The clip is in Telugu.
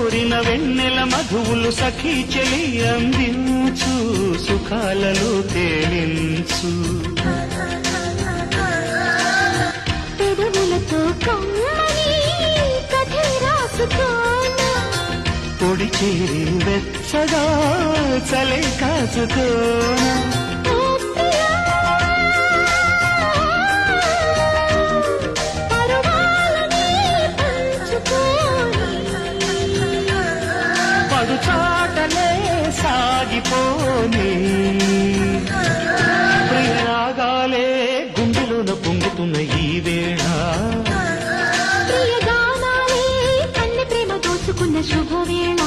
కోరిన వెన్నెల మధువులు సఖీ చెలి అందించు సుఖాలలో తేలించు పెదవులతో కమ్మని కథ రాసుకోనా పొడి చేరి వెచ్చగా చలే కాచుకోనా చాటలే సాగిపోని ప్రియరాగాలే గుండెలోన పొంగుతున్న ఈ వేళ ప్రియగానాలే కన్నె ప్రేమ దోచుకున్న శుభవేళ